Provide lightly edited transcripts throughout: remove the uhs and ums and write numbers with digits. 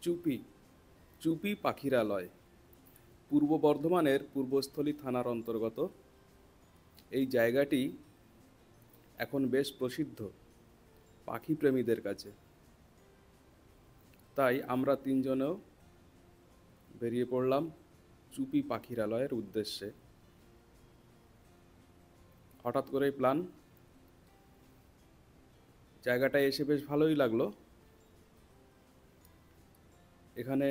চুপি চুপি পাখিরালয় পূর্ব বর্ধমানের পূর্বস্থলী থানার অন্তর্গত। এই জায়গাটি এখন বেশ প্রসিদ্ধ পাখি প্রেমীদের কাছে। তাই আমরা তিনজনেও বেরিয়ে পড়লাম চুপি পাখিরালয়ের উদ্দেশ্যে। হঠাৎ করেই প্ল্যান, জায়গাটায় এসে বেশ ভালোই লাগলো। এখানে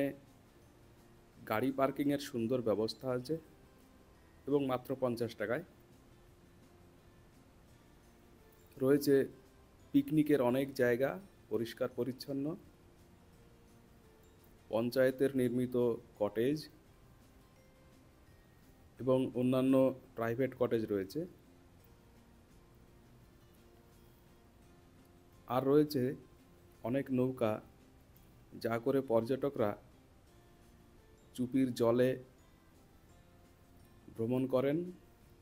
গাড়ি পার্কিংয়ের সুন্দর ব্যবস্থা আছে এবং মাত্র 50 টাকায় রয়েছে পিকনিকের অনেক জায়গা, পরিষ্কার পরিচ্ছন্ন, পঞ্চায়েতের নির্মিত কটেজ এবং অন্যান্য প্রাইভেট কটেজ রয়েছে। আর রয়েছে অনেক নৌকা, যা করে পর্যটকরা চুপির জলে ভ্রমণ করেন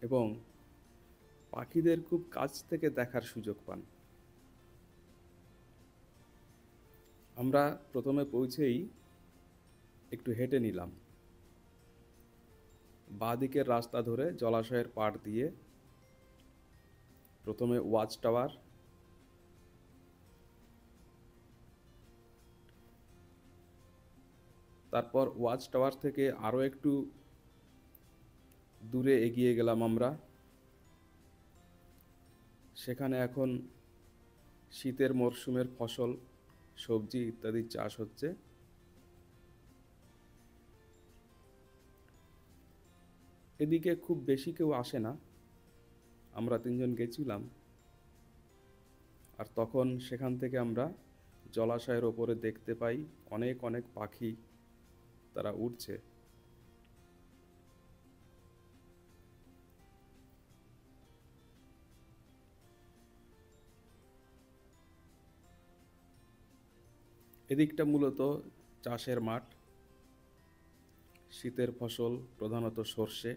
এবং পাখিদের খুব কাছ থেকে দেখার সুযোগ পান। আমরা প্রথমে পৌঁছেই একটু হেঁটে নিলাম। বাঁ দিকের রাস্তা ধরে জলাশয়ের পাড় দিয়ে প্রথমে ওয়াচ টাওয়ার, তারপর ওয়াচ টাওয়ার থেকে আরও একটু দূরে এগিয়ে গেলাম আমরা। সেখানে এখন শীতের মরশুমের ফসল, সবজি ইত্যাদি চাষ হচ্ছে। এদিকে খুব বেশি কেউ আসে না, আমরা তিনজন গেছিলাম। আর তখন সেখান থেকে আমরা জলাশয়ের ওপরে দেখতে পাই অনেক অনেক পাখি, তারা উড়ছে। এদিকটা মূলত চাষের মাঠ, শীতের ফসল প্রধানত সর্ষে।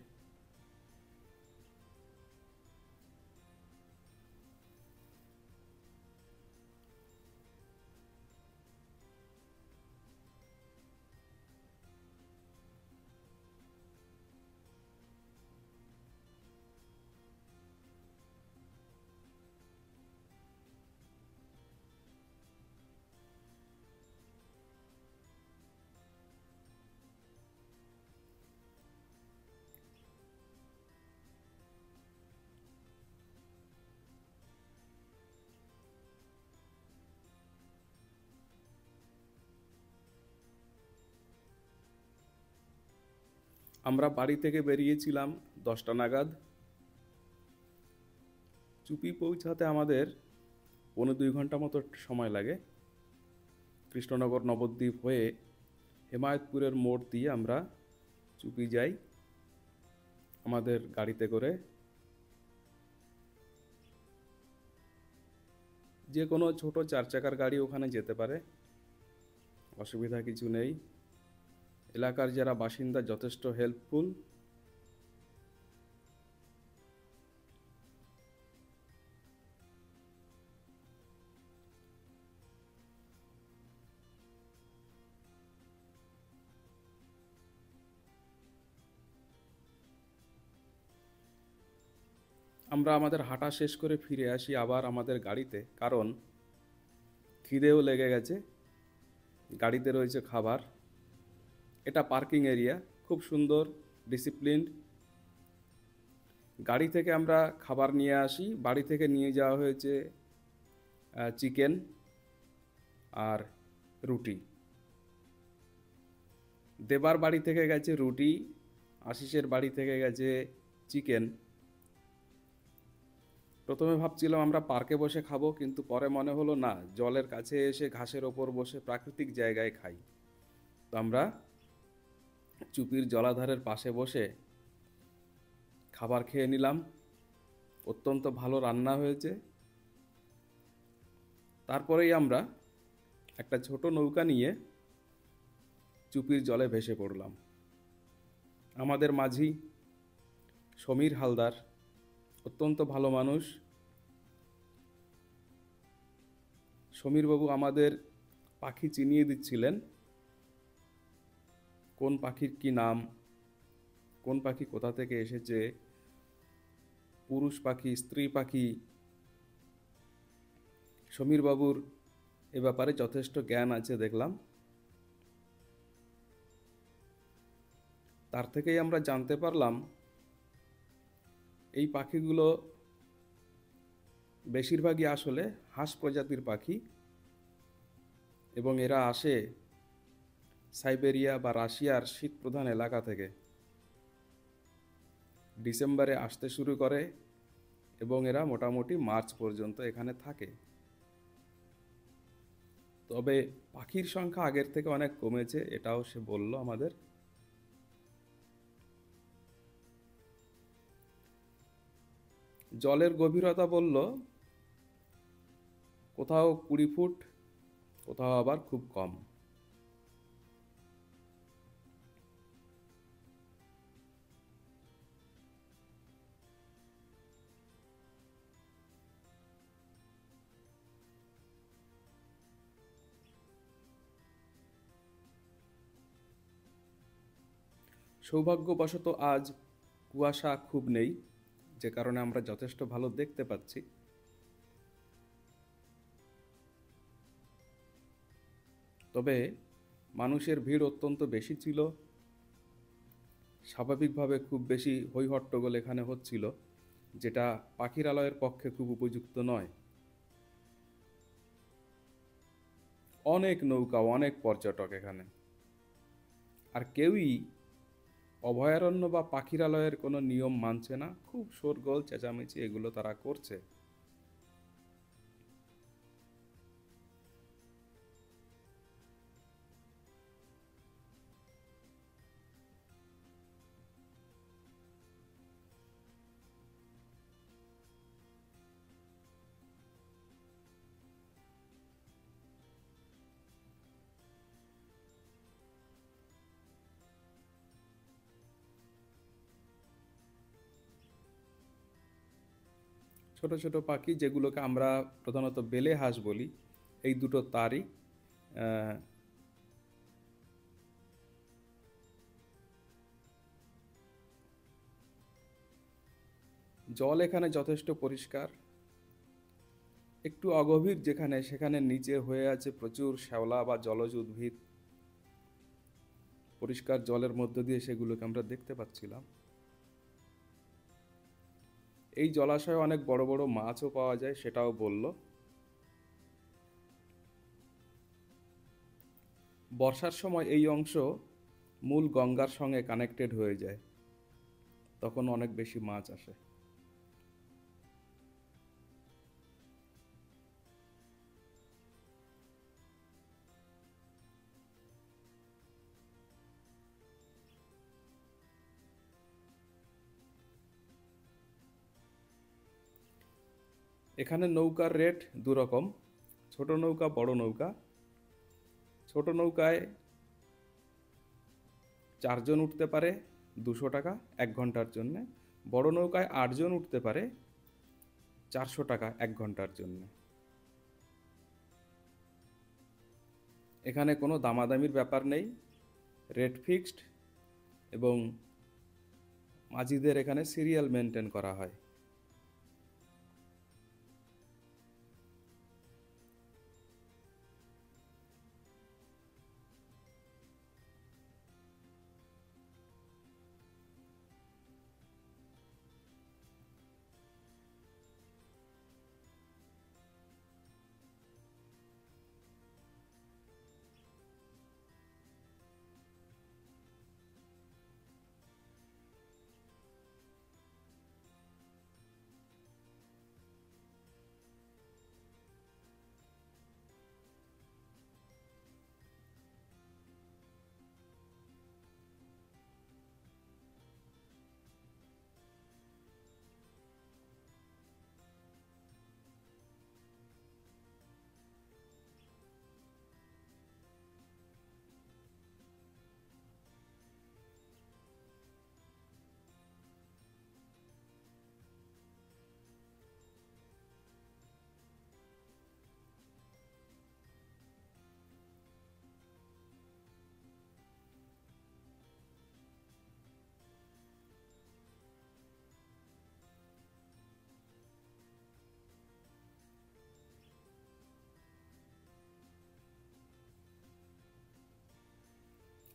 আমরা বাড়ি থেকে বেরিয়েছিলাম 10টা নাগাদ। চুপি পৌঁছাতে আমাদের 1.5 ঘন্টা মতো সময় লাগে। কৃষ্ণনগর নবদ্বীপ হয়ে হেমায়তপুরের মোড় দিয়ে আমরা চুপি যাই আমাদের গাড়িতে করে। যে কোনো ছোট 4 চাকার গাড়ি ওখানে যেতে পারে, অসুবিধা কিছু নেই। এলাকার যারা বাসিন্দা যথেষ্ট হেল্পফুল। আমরা আমাদের হাঁটা শেষ করে ফিরে আসি আবার আমাদের গাড়িতে, কারণ খিদেও লেগে গেছে। গাড়িতে রয়েছে খাবার। এটা পার্কিং এরিয়া, খুব সুন্দর, ডিসিপ্লিনড। গাড়ি থেকে আমরা খাবার নিয়ে আসি। বাড়ি থেকে নিয়ে যাওয়া হয়েছে চিকেন আর রুটি। দেবার বাড়ি থেকে গেছে রুটি, আশিসের বাড়ি থেকে গেছে চিকেন। প্রথমে ভাবছিলাম আমরা পার্কে বসে খাবো, কিন্তু পরে মনে হলো না, জলের কাছে এসে ঘাসের ওপর বসে প্রাকৃতিক জায়গায় খাই। তো আমরা চুপির জলাধারের পাশে বসে খাবার খেয়ে নিলাম। অত্যন্ত ভালো রান্না হয়েছে। তারপরেই আমরা একটা ছোট নৌকা নিয়ে চুপির জলে ভেসে পড়লাম। আমাদের মাঝি সমীর হালদার অত্যন্ত ভালো মানুষ। সমীরবাবু আমাদের পাখি চিনিয়ে দিচ্ছিলেন কোন পাখির কি নাম, কোন পাখি কোথা থেকে এসেছে, পুরুষ পাখি স্ত্রী পাখি, সমীর বাবুর এ ব্যাপারে যথেষ্ট জ্ঞান আছে দেখলাম। তার থেকেই আমরা জানতে পারলাম এই পাখিগুলো বেশিরভাগই আসলে হাঁস প্রজাতির পাখি, এবং এরা আসে সাইবেরিয়া বা রাশিয়ার শীতপ্রধান এলাকা থেকে। ডিসেম্বরে আসতে শুরু করে এবং এরা মোটামুটি মার্চ পর্যন্ত এখানে থাকে। তবে পাখির সংখ্যা আগের থেকে অনেক কমেছে, এটাও সে বলল আমাদের। জলের গভীরতা বলল কোথাও 20 ফুট, কোথাও আবার খুব কম। সৌভাগ্যবশত আজ কুয়াশা খুব নেই, যে কারণে আমরা যথেষ্ট ভালো দেখতে পাচ্ছি। তবে মানুষের ভিড় অত্যন্ত বেশি ছিল, স্বাভাবিকভাবে খুব বেশি হই-হট্টগোল এখানে হচ্ছিল, যেটা পাখিরালয়ের পক্ষে খুব উপযুক্ত নয়। অনেক নৌকা, অনেক পর্যটক এখানে, আর কেউই অভয়ারণ্য বা পাখিরালয়ের কোনো নিয়ম মানছে না। খুব শোরগোল চেঁচামেচি এগুলো তারা করছে। ছোট ছোট পাখি যেগুলোকে আমরা প্রধানত বেলে হাঁস বলি, এই দুটো তারই। আহ, জল এখানে যথেষ্ট পরিষ্কার। একটু অগভীর যেখানে, সেখানে নিচে হয়ে আছে প্রচুর শ্যাওলা বা জলজ উদ্ভিদ। পরিষ্কার জলের মধ্য দিয়ে সেগুলোকে আমরা দেখতে পাচ্ছিলাম। এই জলাশয়ে অনেক বড় বড় মাছও পাওয়া যায়, সেটাও বলল। বর্ষার সময় এই অংশ মূল গঙ্গার সঙ্গে কানেক্টেড হয়ে যায়, তখন অনেক বেশি মাছ আসে। এখানে নৌকার রেট দু রকম, ছোট নৌকা বড় নৌকা। ছোট নৌকায় 4 জন উঠতে পারে, 200 টাকা 1 ঘন্টার জন্যে। বড় নৌকায় 8 জন উঠতে পারে, 400 টাকা 1 ঘন্টার জন্য। এখানে কোনো দামাদামির ব্যাপার নেই, রেট ফিক্সড, এবং মাঝিদের এখানে সিরিয়াল মেনটেন করা হয়।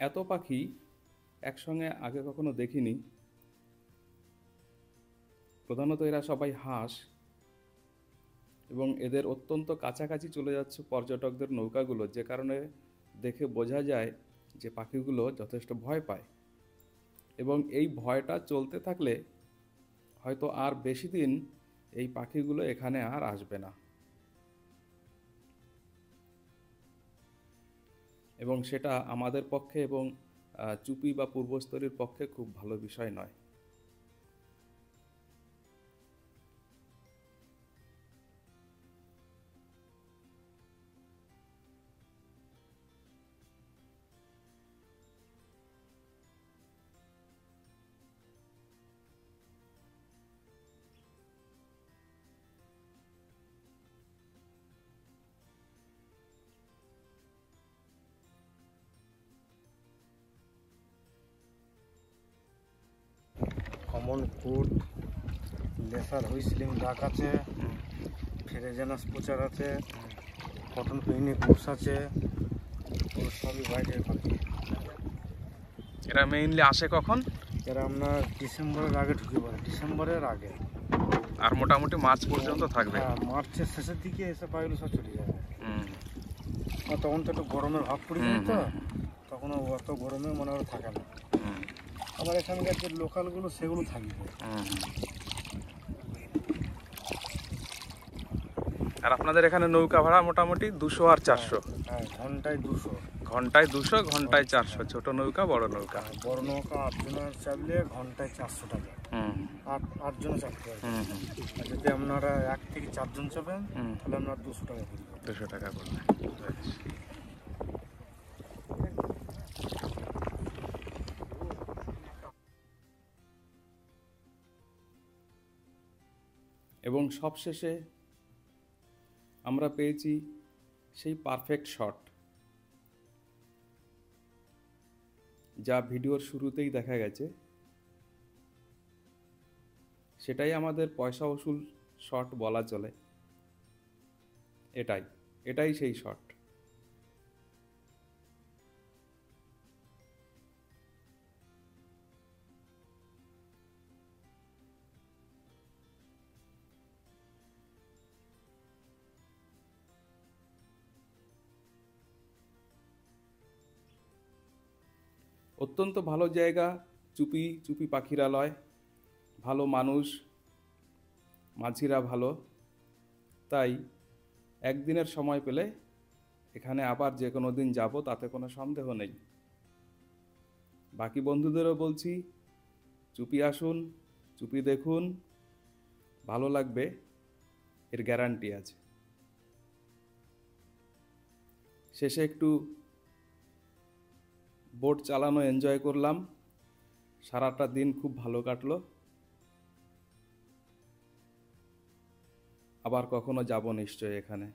এত পাখি একসঙ্গে আগে কখনো দেখিনি। প্রধানত এরা সবাই হাঁস, এবং এদের অত্যন্ত কাছাকাছি চলে যাচ্ছে পর্যটকদের নৌকাগুলো, যে কারণে দেখে বোঝা যায় যে পাখিগুলো যথেষ্ট ভয় পায়। এবং এই ভয়টা চলতে থাকলে হয়তো আর বেশি দিন এই পাখিগুলো এখানে আর আসবে না, এবং সেটা আমাদের পক্ষে এবং চুপি বা পূর্বস্থলীর পক্ষে খুব ভালো বিষয় নয়। কমন কুড, লেসার হুইসলিং ডাক আছে, ফেরেজানাস প্রচার আছে, কটন পেইনে কোর্স আছে, ওর সবই বাইরের পাখি। এরা মেইনলি আসে কখন? এরা আপনার ডিসেম্বরের আগে ঢুকে পড়ে, ডিসেম্বরের আগে। আর মোটামুটি মার্চ পর্যন্ত থাকবে। হ্যাঁ, মার্চের শেষের দিকে এসে পাখিগুলো সব চলে যাবে। হুম। আর তখন তো একটু গরমের ভাব পড়ে যায়, তো তখন অত গরমে মনে হয় থাকে না। আবার এখানকার যে লোকালগুলো সেগুলো থাকবে। আর আপনাদের এখানে নৌকা ভাড়া মোটামুটি 200 আর 400? হ্যাঁ, ঘন্টায় 200। ঘন্টায় 200, ঘন্টায় 400, ছোট নৌকা বড় নৌকা? বড় নৌকা 8 জনের চাপলে ঘন্টায় 400 টাকা। 8 জনে চাপতে হবে। আর যদি আপনারা 1 থেকে 4 জন চাপেন তাহলে আপনার 200 টাকা পড়বে। 200 টাকা পড়বে। এবং সবশেষে আমরা পেয়েছি সেই পারফেক্ট শট, যা ভিডিওর শুরুতেই দেখা গেছে। সেটাই আমাদের পয়সা উসুল শট বলা চলে। এটাই সেই শট। অত্যন্ত ভালো জায়গা, চুপি চুপি পাখিরালয়, ভালো মানুষ, মাঝিরা ভালো। তাই একদিনের সময় পেলে এখানে আবার যে কোনো দিন যাব, তাতে কোনো সন্দেহ নেই। বাকি বন্ধুদেরও বলছি, চুপি আসুন, চুপি দেখুন, ভালো লাগবে, এর গ্যারান্টি আছে। শেষে একটু বোট চালানো এনজয় করলাম, সারাটা দিন খুব ভালো কাটলো। আবার কখনো যাব নিশ্চয়ই এখানে।